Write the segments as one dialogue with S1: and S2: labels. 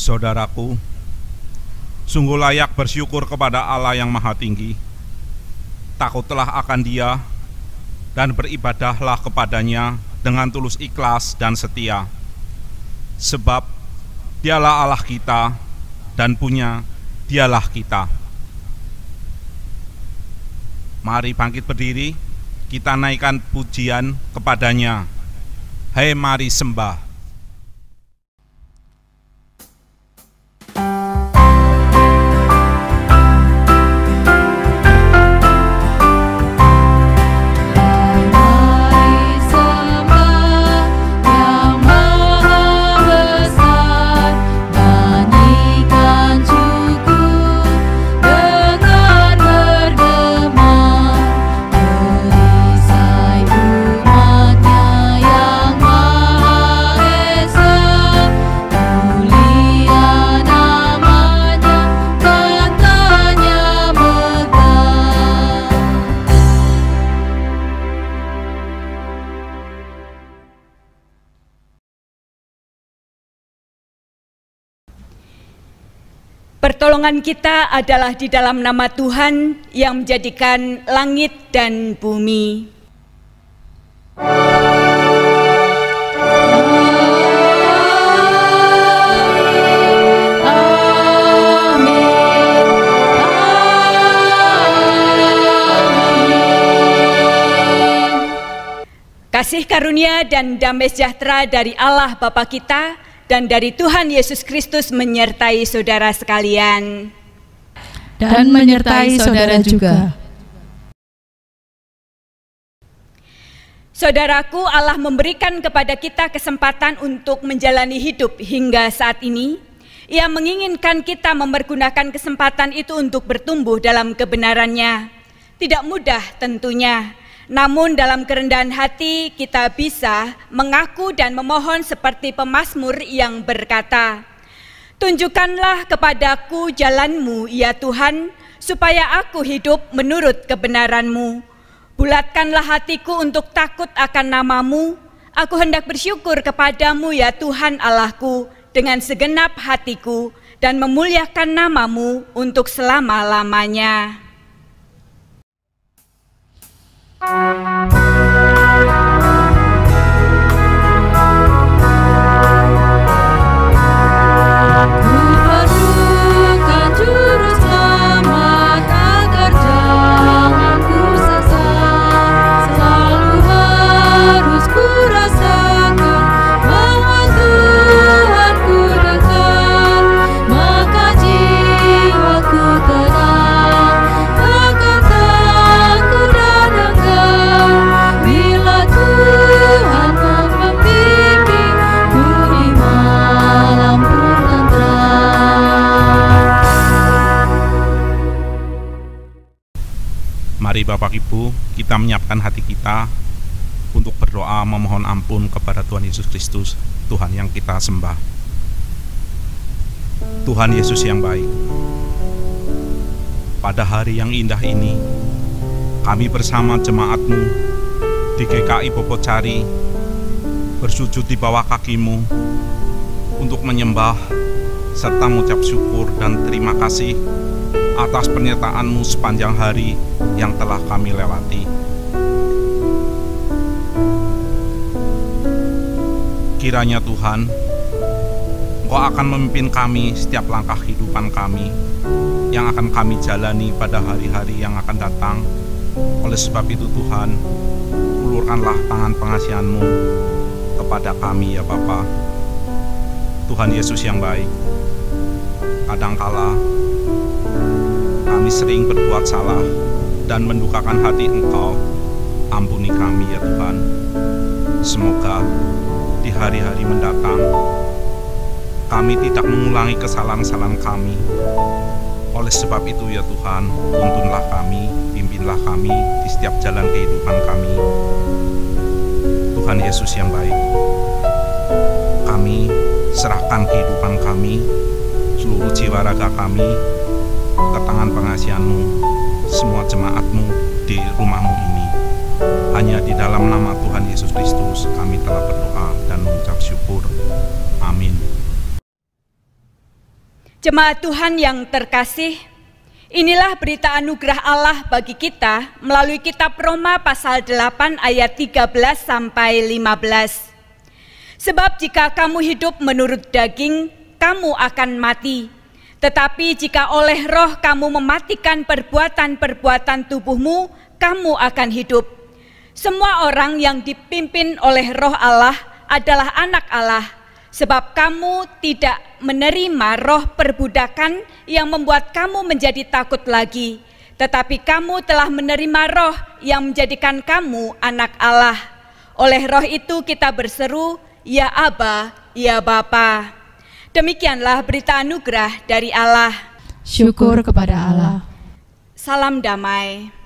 S1: Saudaraku, sungguh layak bersyukur kepada Allah yang Maha Tinggi. Takutlah akan Dia dan beribadahlah kepadanya dengan tulus ikhlas dan setia. Sebab Dialah Allah kita dan punya Dialah kita. Mari bangkit berdiri, kita naikkan pujian kepadanya. Hai, mari sembah.
S2: Pertolongan kita adalah di dalam nama Tuhan yang menjadikan langit dan bumi. Kasih karunia dan damai sejahtera dari Allah Bapa kita dan dari Tuhan Yesus Kristus menyertai saudara sekalian.
S3: Dan menyertai saudara juga.
S2: Saudaraku, Allah memberikan kepada kita kesempatan untuk menjalani hidup hingga saat ini. Ia menginginkan kita mempergunakan kesempatan itu untuk bertumbuh dalam kebenarannya. Tidak mudah tentunya. Namun dalam kerendahan hati kita bisa mengaku dan memohon seperti pemazmur yang berkata, "Tunjukkanlah kepadaku jalan-Mu, ya Tuhan, supaya aku hidup menurut kebenaran-Mu. Bulatkanlah hatiku untuk takut akan nama-Mu. Aku hendak bersyukur kepadamu, ya Tuhan Allahku, dengan segenap hatiku dan memuliakan nama-Mu untuk selama-lamanya."
S1: Mari Bapak Ibu, kita menyiapkan hati kita untuk berdoa memohon ampun kepada Tuhan Yesus Kristus, Tuhan yang kita sembah. Tuhan Yesus yang baik, pada hari yang indah ini, kami bersama jemaat-Mu di GKI Bobocari bersujud di bawah kaki-Mu untuk menyembah serta mengucap syukur dan terima kasih atas penyertaan-Mu sepanjang hari yang telah kami lewati. Kiranya Tuhan, Engkau akan memimpin kami setiap langkah kehidupan kami yang akan kami jalani pada hari-hari yang akan datang. Oleh sebab itu Tuhan, ulurkanlah tangan pengasihan-Mu kepada kami ya Bapa. Tuhan Yesus yang baik, kadangkala kami sering berbuat salah dan mendukakan hati Engkau. Ampuni kami ya Tuhan. Semoga di hari-hari mendatang kami tidak mengulangi kesalahan-kesalahan kami. Oleh sebab itu ya Tuhan, tuntunlah kami, pimpinlah kami di setiap jalan kehidupan kami. Tuhan Yesus yang baik, kami serahkan kehidupan kami, seluruh jiwa raga kami ke tangan pengasihan-Mu, semua jemaat-Mu di rumah-Mu ini. Hanya di dalam nama Tuhan Yesus Kristus kami telah berdoa dan mengucap syukur. Amin.
S2: Jemaat Tuhan yang terkasih, inilah berita anugerah Allah bagi kita melalui kitab Roma pasal 8 ayat 13 sampai 15. Sebab jika kamu hidup menurut daging, kamu akan mati. Tetapi jika oleh roh kamu mematikan perbuatan-perbuatan tubuhmu, kamu akan hidup. Semua orang yang dipimpin oleh roh Allah adalah anak Allah. Sebab kamu tidak menerima roh perbudakan yang membuat kamu menjadi takut lagi, tetapi kamu telah menerima roh yang menjadikan kamu anak Allah. Oleh roh itu kita berseru, ya Aba, ya Bapa. Demikianlah berita anugerah dari Allah.
S3: Syukur kepada Allah.
S2: Salam damai.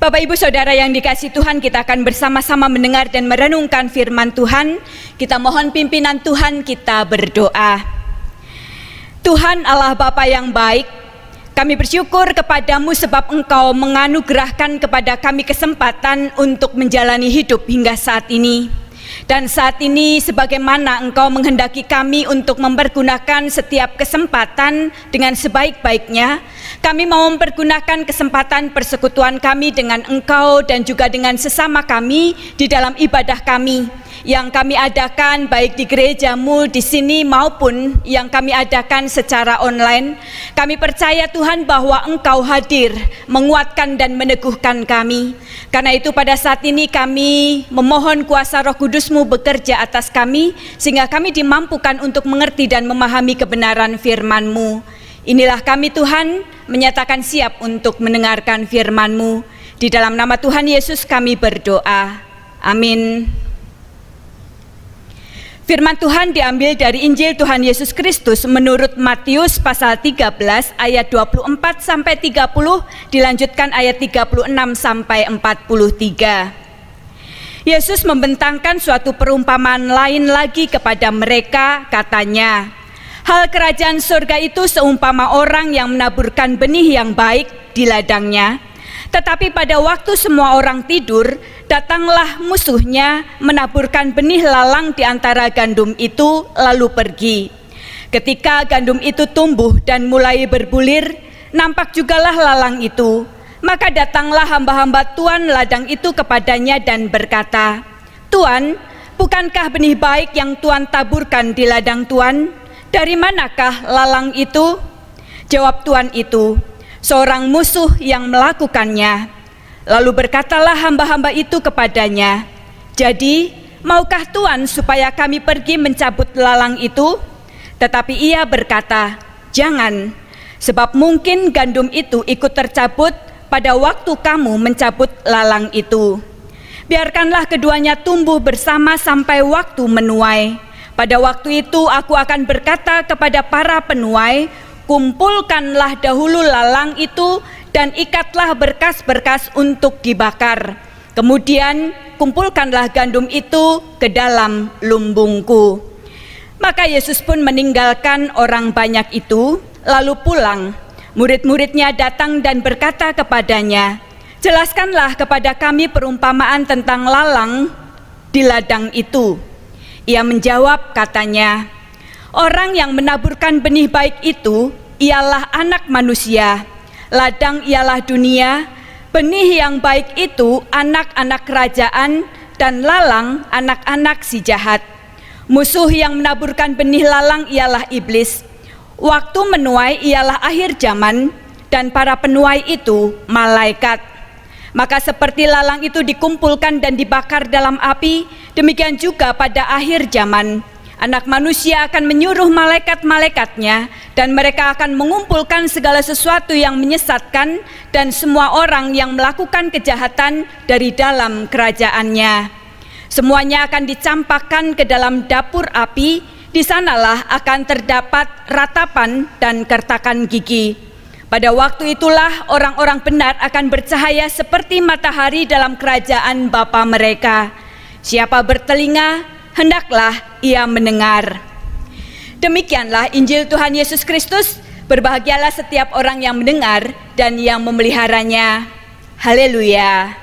S2: Bapak Ibu Saudara yang dikasihi Tuhan, kita akan bersama-sama mendengar dan merenungkan firman Tuhan. Kita mohon pimpinan Tuhan, kita berdoa. Tuhan Allah Bapa yang baik, kami bersyukur kepadamu sebab Engkau menganugerahkan kepada kami kesempatan untuk menjalani hidup hingga saat ini. Dan saat ini sebagaimana Engkau menghendaki kami untuk mempergunakan setiap kesempatan dengan sebaik-baiknya, kami mau mempergunakan kesempatan persekutuan kami dengan Engkau dan juga dengan sesama kami di dalam ibadah kami yang kami adakan baik di gerejamu di sini maupun yang kami adakan secara online. Kami percaya Tuhan bahwa Engkau hadir menguatkan dan meneguhkan kami. Karena itu pada saat ini kami memohon kuasa Roh Kudus-Mu bekerja atas kami sehingga kami dimampukan untuk mengerti dan memahami kebenaran firman-Mu. Inilah kami Tuhan menyatakan siap untuk mendengarkan firman-Mu. Di dalam nama Tuhan Yesus kami berdoa. Amin. Firman Tuhan diambil dari Injil Tuhan Yesus Kristus menurut Matius pasal 13 ayat 24 sampai 30, dilanjutkan ayat 36 sampai 43. Yesus membentangkan suatu perumpamaan lain lagi kepada mereka, katanya, hal kerajaan surga itu seumpama orang yang menaburkan benih yang baik di ladangnya. Tetapi pada waktu semua orang tidur, datanglah musuhnya menaburkan benih lalang di antara gandum itu lalu pergi. Ketika gandum itu tumbuh dan mulai berbulir, nampak jugalah lalang itu. Maka datanglah hamba-hamba tuan ladang itu kepadanya dan berkata, Tuan, bukankah benih baik yang Tuan taburkan di ladang Tuan? Dari manakah lalang itu? Jawab tuan itu, seorang musuh yang melakukannya. Lalu berkatalah hamba-hamba itu kepadanya, jadi maukah Tuan supaya kami pergi mencabut lalang itu? Tetapi ia berkata, jangan, sebab mungkin gandum itu ikut tercabut pada waktu kamu mencabut lalang itu. Biarkanlah keduanya tumbuh bersama sampai waktu menuai. Pada waktu itu aku akan berkata kepada para penuai, kumpulkanlah dahulu lalang itu dan ikatlah berkas-berkas untuk dibakar. Kemudian kumpulkanlah gandum itu ke dalam lumbungku. Maka Yesus pun meninggalkan orang banyak itu, lalu pulang. Murid-muridnya datang dan berkata kepadanya, jelaskanlah kepada kami perumpamaan tentang lalang di ladang itu. Ia menjawab, katanya, orang yang menaburkan benih baik itu ialah anak manusia, ladang ialah dunia, benih yang baik itu anak-anak kerajaan, dan lalang anak-anak si jahat. Musuh yang menaburkan benih lalang ialah iblis. Waktu menuai ialah akhir zaman, dan para penuai itu malaikat. Maka seperti lalang itu dikumpulkan dan dibakar dalam api, demikian juga pada akhir zaman, Anak Manusia akan menyuruh malaikat-malaikatnya, dan mereka akan mengumpulkan segala sesuatu yang menyesatkan dan semua orang yang melakukan kejahatan dari dalam kerajaannya. Semuanya akan dicampakkan ke dalam dapur api, di sanalah akan terdapat ratapan dan kertakan gigi. Pada waktu itulah orang-orang benar akan bercahaya seperti matahari dalam kerajaan Bapa mereka. Siapa bertelinga, hendaklah ia mendengar. Demikianlah Injil Tuhan Yesus Kristus. Berbahagialah setiap orang yang mendengar dan yang memeliharanya. Haleluya.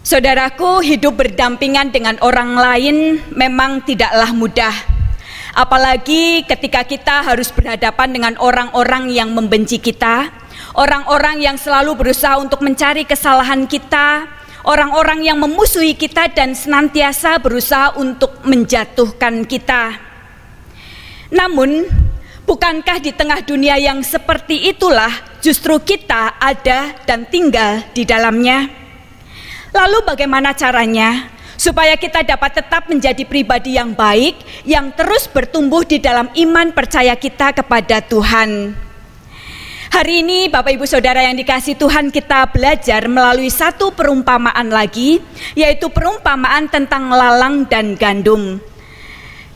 S2: Saudaraku, hidup berdampingan dengan orang lain memang tidaklah mudah. Apalagi ketika kita harus berhadapan dengan orang-orang yang membenci kita, orang-orang yang selalu berusaha untuk mencari kesalahan kita, orang-orang yang memusuhi kita dan senantiasa berusaha untuk menjatuhkan kita. Namun, bukankah di tengah dunia yang seperti itulah justru kita ada dan tinggal di dalamnya? Lalu bagaimana caranya supaya kita dapat tetap menjadi pribadi yang baik, yang terus bertumbuh di dalam iman percaya kita kepada Tuhan? Hari ini Bapak Ibu Saudara yang dikasihi Tuhan, kita belajar melalui satu perumpamaan lagi, yaitu perumpamaan tentang lalang dan gandum.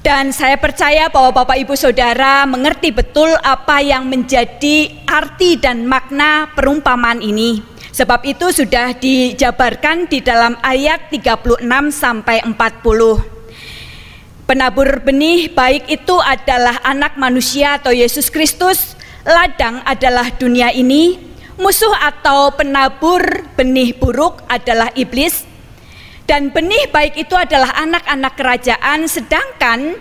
S2: Dan saya percaya bahwa Bapak Ibu Saudara mengerti betul apa yang menjadi arti dan makna perumpamaan ini. Sebab itu sudah dijabarkan di dalam ayat 36 sampai 40. Penabur benih baik itu adalah Anak Manusia atau Yesus Kristus, ladang adalah dunia ini, musuh atau penabur benih buruk adalah iblis, dan benih baik itu adalah anak-anak kerajaan, sedangkan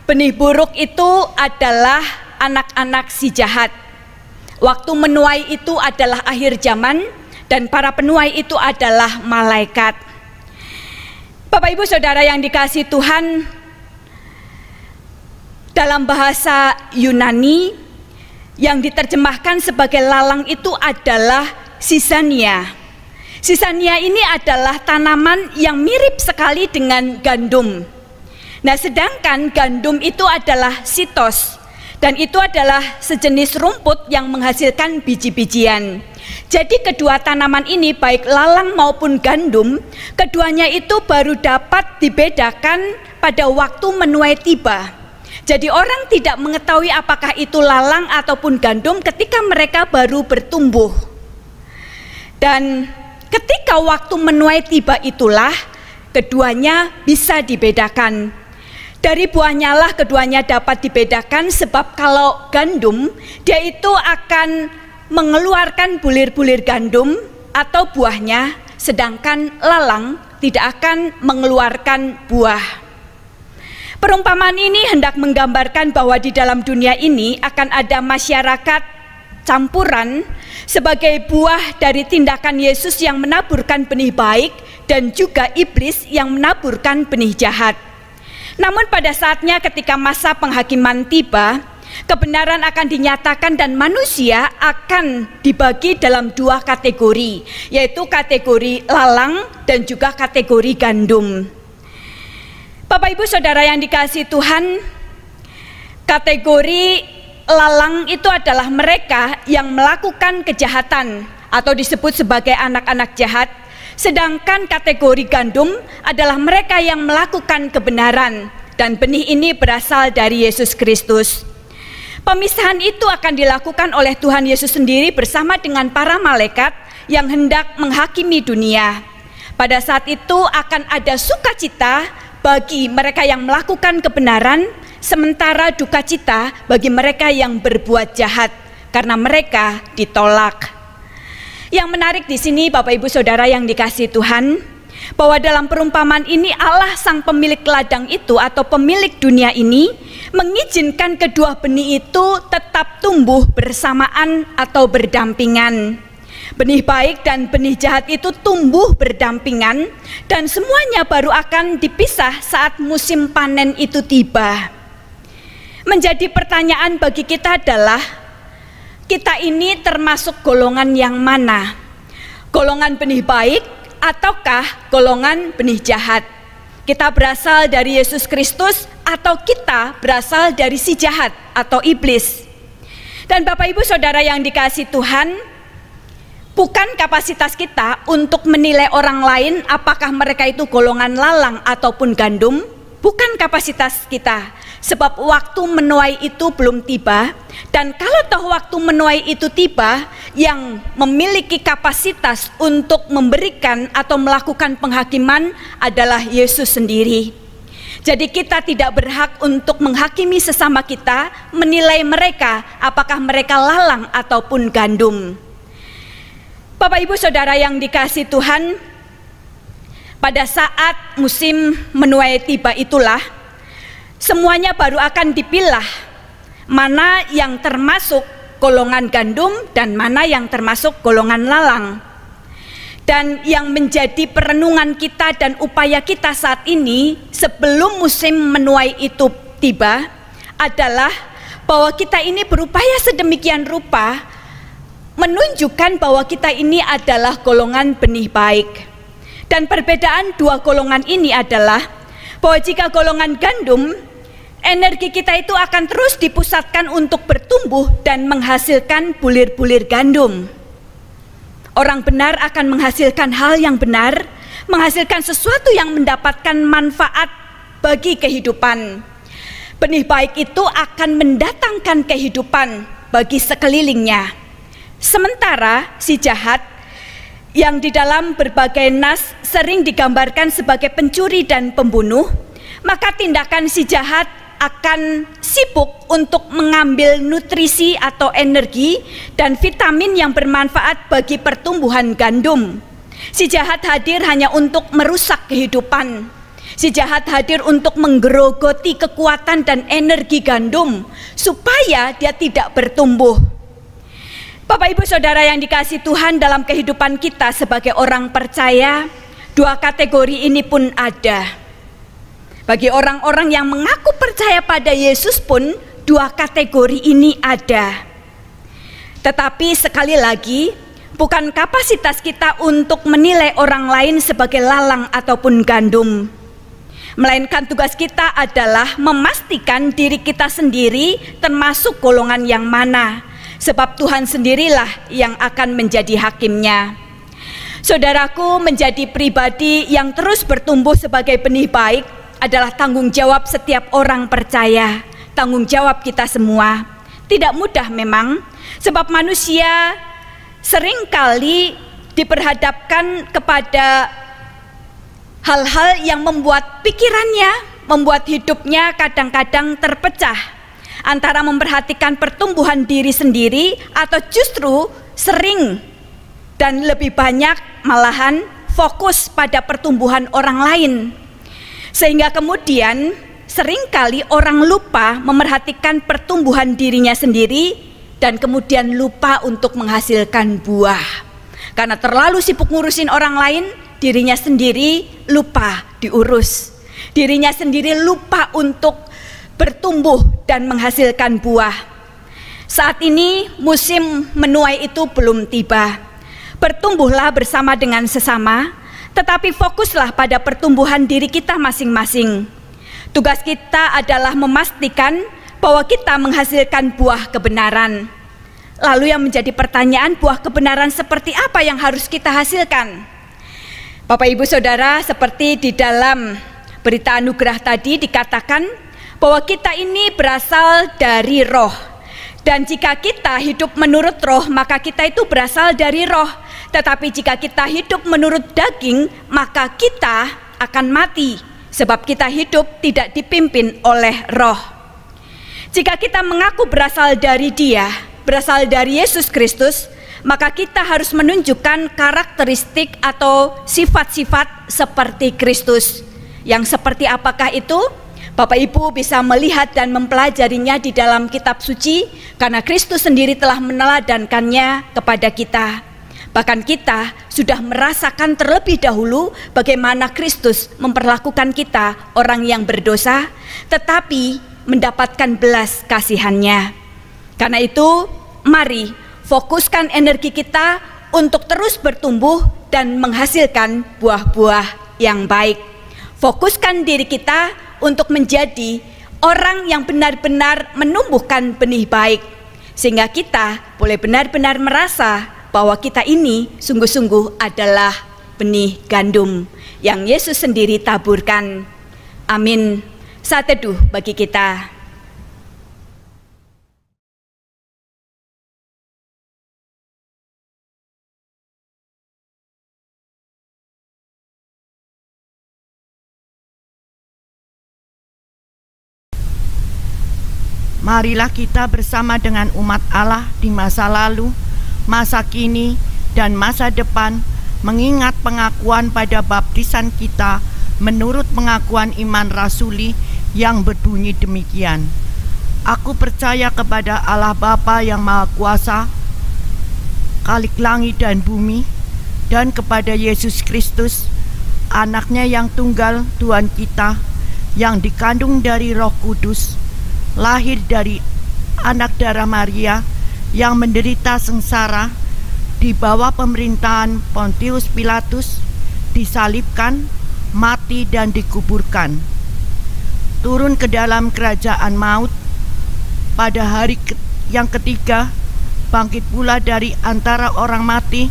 S2: benih buruk itu adalah anak-anak si jahat. Waktu menuai itu adalah akhir zaman, dan para penuai itu adalah malaikat. Bapak Ibu Saudara yang dikasihi Tuhan, dalam bahasa Yunani yang diterjemahkan sebagai lalang itu adalah sisania. Sisania ini adalah tanaman yang mirip sekali dengan gandum. Nah, sedangkan gandum itu adalah sitos, dan itu adalah sejenis rumput yang menghasilkan biji-bijian. Jadi kedua tanaman ini, baik lalang maupun gandum, keduanya itu baru dapat dibedakan pada waktu menuai tiba. Jadi orang tidak mengetahui apakah itu lalang ataupun gandum ketika mereka baru bertumbuh. Dan ketika waktu menuai tiba itulah keduanya bisa dibedakan. Dari buahnya lah keduanya dapat dibedakan, sebab kalau gandum dia itu akan mengeluarkan bulir-bulir gandum atau buahnya, sedangkan lalang tidak akan mengeluarkan buah. Perumpamaan ini hendak menggambarkan bahwa di dalam dunia ini akan ada masyarakat campuran sebagai buah dari tindakan Yesus yang menaburkan benih baik dan juga iblis yang menaburkan benih jahat. Namun pada saatnya ketika masa penghakiman tiba, kebenaran akan dinyatakan dan manusia akan dibagi dalam dua kategori, yaitu kategori lalang dan juga kategori gandum. Bapak Ibu Saudara yang dikasihi Tuhan, kategori lalang itu adalah mereka yang melakukan kejahatan atau disebut sebagai anak-anak jahat, sedangkan kategori gandum adalah mereka yang melakukan kebenaran, dan benih ini berasal dari Yesus Kristus. Pemisahan itu akan dilakukan oleh Tuhan Yesus sendiri bersama dengan para malaikat yang hendak menghakimi dunia. Pada saat itu akan ada sukacita bagi mereka yang melakukan kebenaran, sementara duka cita bagi mereka yang berbuat jahat karena mereka ditolak. Yang menarik di sini Bapak Ibu Saudara yang dikasihi Tuhan, Bahwa dalam perumpamaan ini Allah sang pemilik ladang itu atau pemilik dunia ini mengizinkan kedua benih itu tetap tumbuh bersamaan atau berdampingan. Benih baik dan benih jahat itu tumbuh berdampingan dan semuanya baru akan dipisah saat musim panen itu tiba. Menjadi pertanyaan bagi kita adalah, kita ini termasuk golongan yang mana? Golongan benih baik ataukah golongan benih jahat? Kita berasal dari Yesus Kristus atau kita berasal dari si jahat atau iblis? Dan Bapak Ibu Saudara yang dikasihi Tuhan, bukan kapasitas kita untuk menilai orang lain apakah mereka itu golongan lalang ataupun gandum. Bukan kapasitas kita, sebab waktu menuai itu belum tiba. Dan kalau toh waktu menuai itu tiba, yang memiliki kapasitas untuk memberikan atau melakukan penghakiman adalah Yesus sendiri. Jadi kita tidak berhak untuk menghakimi sesama kita, menilai mereka apakah mereka lalang ataupun gandum. Bapak Ibu Saudara yang dikasihi Tuhan, pada saat musim menuai tiba itulah semuanya baru akan dipilah mana yang termasuk golongan gandum dan mana yang termasuk golongan lalang. Dan yang menjadi perenungan kita dan upaya kita saat ini sebelum musim menuai itu tiba adalah bahwa kita ini berupaya sedemikian rupa menunjukkan bahwa kita ini adalah golongan benih baik. Dan perbedaan dua golongan ini adalah bahwa jika golongan gandum, energi kita itu akan terus dipusatkan untuk bertumbuh dan menghasilkan bulir-bulir gandum. Orang benar akan menghasilkan hal yang benar, menghasilkan sesuatu yang mendapatkan manfaat bagi kehidupan. Benih baik itu akan mendatangkan kehidupan bagi sekelilingnya. Sementara si jahat yang di dalam berbagai nas sering digambarkan sebagai pencuri dan pembunuh, maka tindakan si jahat akan sibuk untuk mengambil nutrisi atau energi dan vitamin yang bermanfaat bagi pertumbuhan gandum. Si jahat hadir hanya untuk merusak kehidupan. Si jahat hadir untuk menggerogoti kekuatan dan energi gandum supaya dia tidak bertumbuh. Bapak Ibu Saudara yang dikasihi Tuhan, dalam kehidupan kita sebagai orang percaya, dua kategori ini pun ada. Bagi orang-orang yang mengaku percaya pada Yesus pun dua kategori ini ada. Tetapi sekali lagi, bukan kapasitas kita untuk menilai orang lain sebagai lalang ataupun gandum. Melainkan tugas kita adalah memastikan diri kita sendiri termasuk golongan yang mana. Sebab Tuhan sendirilah yang akan menjadi hakimnya. Saudaraku, menjadi pribadi yang terus bertumbuh sebagai benih baik adalah tanggung jawab setiap orang percaya, tanggung jawab kita semua. Tidak mudah memang, sebab manusia seringkali diperhadapkan kepada hal-hal yang membuat pikirannya, membuat hidupnya kadang-kadang terpecah antara memperhatikan pertumbuhan diri sendiri atau justru sering dan lebih banyak malahan fokus pada pertumbuhan orang lain. Sehingga kemudian seringkali orang lupa memerhatikan pertumbuhan dirinya sendiri dan kemudian lupa untuk menghasilkan buah. Karena terlalu sibuk ngurusin orang lain, dirinya sendiri lupa diurus. Dirinya sendiri lupa untuk bertumbuh dan menghasilkan buah. Saat ini musim menuai itu belum tiba. Bertumbuhlah bersama dengan sesama, tetapi fokuslah pada pertumbuhan diri kita masing-masing. Tugas kita adalah memastikan bahwa kita menghasilkan buah kebenaran. Lalu yang menjadi pertanyaan, buah kebenaran seperti apa yang harus kita hasilkan? Bapak Ibu Saudara, seperti di dalam berita anugerah tadi dikatakan bahwa kita ini berasal dari roh. Dan jika kita hidup menurut roh, maka kita itu berasal dari roh. Tetapi jika kita hidup menurut daging, maka kita akan mati. Sebab kita hidup tidak dipimpin oleh roh. Jika kita mengaku berasal dari Dia, berasal dari Yesus Kristus, maka kita harus menunjukkan karakteristik atau sifat-sifat seperti Kristus. Yang seperti apakah itu? Bapak Ibu bisa melihat dan mempelajarinya di dalam kitab suci, karena Kristus sendiri telah meneladankannya kepada kita. Bahkan kita sudah merasakan terlebih dahulu bagaimana Kristus memperlakukan kita orang yang berdosa, tetapi mendapatkan belas kasihannya. Karena itu, mari fokuskan energi kita untuk terus bertumbuh dan menghasilkan buah-buah yang baik. Fokuskan diri kita untuk menjadi orang yang benar-benar menumbuhkan benih baik, sehingga kita boleh benar-benar merasa bahwa kita ini sungguh-sungguh adalah benih gandum yang Yesus sendiri taburkan. Amin. Saat teduh bagi kita.
S4: Marilah kita bersama dengan umat Allah di masa lalu, masa kini, dan masa depan mengingat pengakuan pada baptisan kita menurut pengakuan iman rasuli yang berbunyi demikian. Aku percaya kepada Allah Bapa yang Maha Kuasa, Khalik langit dan bumi, dan kepada Yesus Kristus, Anaknya yang tunggal Tuhan kita, yang dikandung dari Roh Kudus, lahir dari anak darah Maria, yang menderita sengsara di bawah pemerintahan Pontius Pilatus, disalibkan, mati dan dikuburkan, turun ke dalam kerajaan maut, pada hari yang ketiga bangkit pula dari antara orang mati,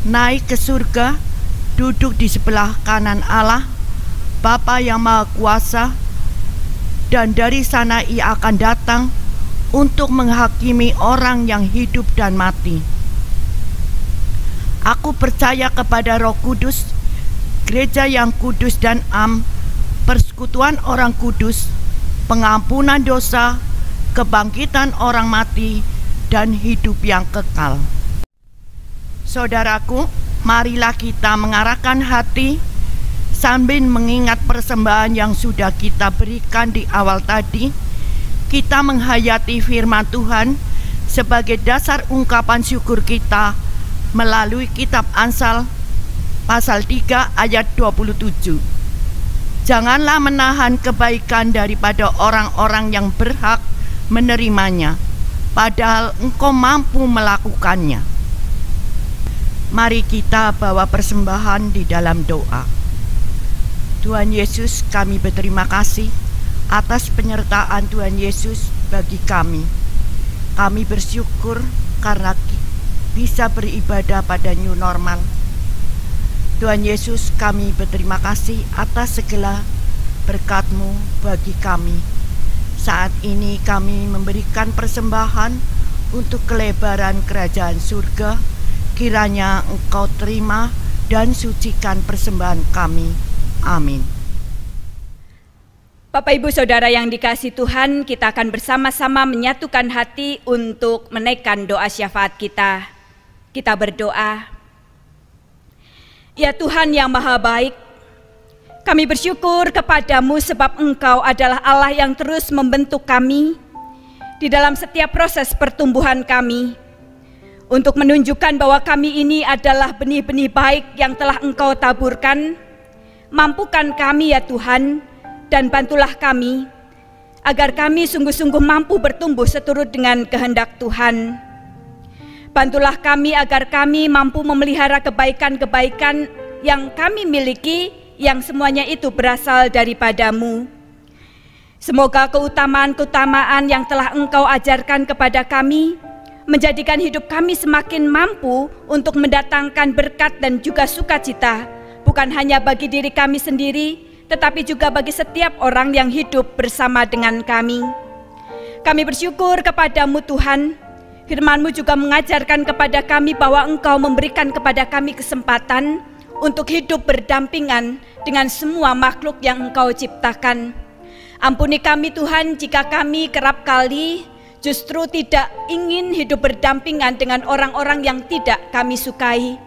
S4: naik ke surga, duduk di sebelah kanan Allah Bapa yang Maha Kuasa, dan dari sana Ia akan datang untuk menghakimi orang yang hidup dan mati. Aku percaya kepada Roh Kudus, gereja yang kudus dan am, persekutuan orang kudus, pengampunan dosa, kebangkitan orang mati, dan hidup yang kekal. Saudaraku, marilah kita mengarahkan hati sambil mengingat persembahan yang sudah kita berikan di awal tadi. Kita menghayati firman Tuhan sebagai dasar ungkapan syukur kita melalui kitab Amsal pasal 3 ayat 27. Janganlah menahan kebaikan daripada orang-orang yang berhak menerimanya, padahal engkau mampu melakukannya. Mari kita bawa persembahan di dalam doa. Tuhan Yesus, kami berterima kasih atas penyertaan Tuhan Yesus bagi kami. Kami bersyukur karena bisa beribadah pada new normal. Tuhan Yesus, kami berterima kasih atas segala berkat-Mu bagi kami. Saat ini kami memberikan persembahan untuk kelebaran kerajaan surga. Kiranya Engkau terima dan sucikan persembahan kami. Amin.
S2: Bapak Ibu Saudara yang dikasihi Tuhan, kita akan bersama-sama menyatukan hati untuk menaikkan doa syafaat kita. Kita berdoa. Ya Tuhan yang Maha Baik, kami bersyukur kepadamu sebab Engkau adalah Allah yang terus membentuk kami di dalam setiap proses pertumbuhan kami, untuk menunjukkan bahwa kami ini adalah benih-benih baik yang telah Engkau taburkan. Mampukan kami ya Tuhan, dan bantulah kami agar kami sungguh-sungguh mampu bertumbuh seturut dengan kehendak Tuhan. Bantulah kami agar kami mampu memelihara kebaikan-kebaikan yang kami miliki, yang semuanya itu berasal daripada-Mu. Semoga keutamaan-keutamaan yang telah Engkau ajarkan kepada kami menjadikan hidup kami semakin mampu untuk mendatangkan berkat dan juga sukacita, bukan hanya bagi diri kami sendiri, tetapi juga bagi setiap orang yang hidup bersama dengan kami. Kami bersyukur kepada-Mu Tuhan. Firman-Mu juga mengajarkan kepada kami bahwa Engkau memberikan kepada kami kesempatan untuk hidup berdampingan dengan semua makhluk yang Engkau ciptakan. Ampuni kami Tuhan jika kami kerap kali justru tidak ingin hidup berdampingan dengan orang-orang yang tidak kami sukai.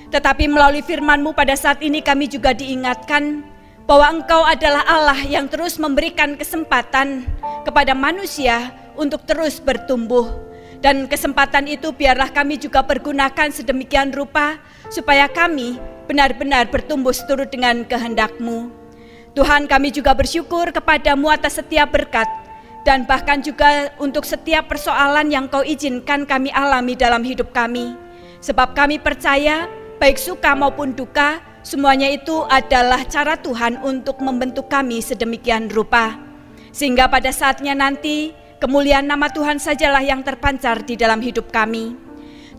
S2: Tetapi melalui firman-Mu pada saat ini kami juga diingatkan bahwa Engkau adalah Allah yang terus memberikan kesempatan kepada manusia untuk terus bertumbuh. Dan kesempatan itu biarlah kami juga pergunakan sedemikian rupa supaya kami benar-benar bertumbuh seturut dengan kehendak-Mu. Tuhan, kami juga bersyukur kepada-Mu atas setiap berkat dan bahkan juga untuk setiap persoalan yang Kau izinkan kami alami dalam hidup kami. Sebab kami percaya baik suka maupun duka, semuanya itu adalah cara Tuhan untuk membentuk kami sedemikian rupa. Sehingga pada saatnya nanti, kemuliaan nama Tuhan sajalah yang terpancar di dalam hidup kami.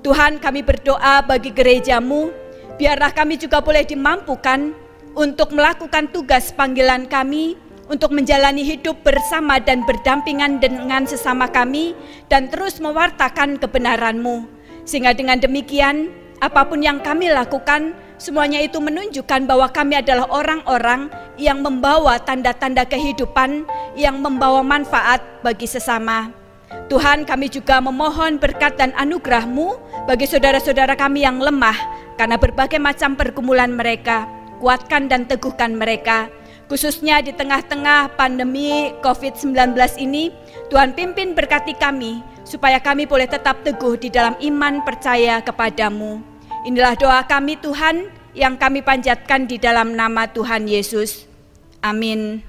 S2: Tuhan, kami berdoa bagi gereja-Mu, biarlah kami juga boleh dimampukan untuk melakukan tugas panggilan kami, untuk menjalani hidup bersama dan berdampingan dengan sesama kami, dan terus mewartakan kebenaran-Mu. Sehingga dengan demikian, apapun yang kami lakukan, semuanya itu menunjukkan bahwa kami adalah orang-orang yang membawa tanda-tanda kehidupan, yang membawa manfaat bagi sesama. Tuhan, kami juga memohon berkat dan anugerah-Mu bagi saudara-saudara kami yang lemah karena berbagai macam pergumulan mereka. Kuatkan dan teguhkan mereka, khususnya di tengah-tengah pandemi COVID-19 ini. Tuhan, pimpin berkati kami, supaya kami boleh tetap teguh di dalam iman percaya kepada-Mu. Inilah doa kami Tuhan, yang kami panjatkan di dalam nama Tuhan Yesus. Amin.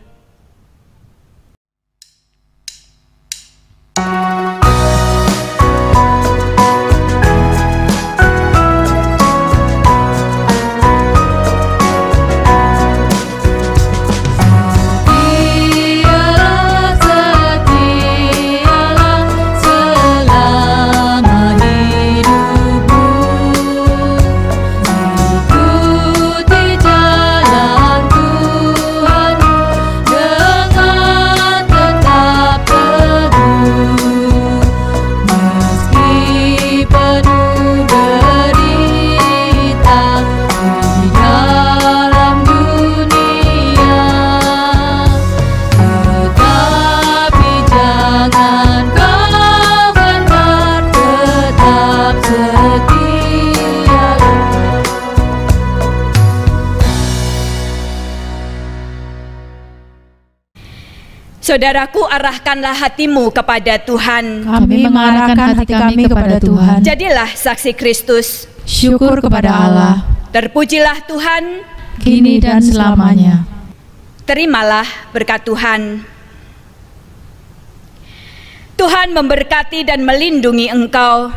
S2: Saudaraku, arahkanlah hatimu kepada Tuhan.
S3: Kami mengarahkan hati kami kepada Tuhan.
S2: Jadilah saksi Kristus.
S3: Syukur kepada Allah.
S2: Terpujilah Tuhan,
S3: kini dan selamanya.
S2: Terimalah berkat Tuhan. Tuhan memberkati dan melindungi engkau.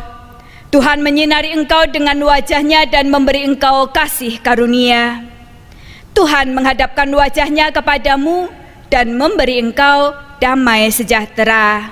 S2: Tuhan menyinari engkau dengan wajah-Nya dan memberi engkau kasih karunia. Tuhan menghadapkan wajah-Nya kepadamu dan memberi engkau damai sejahtera.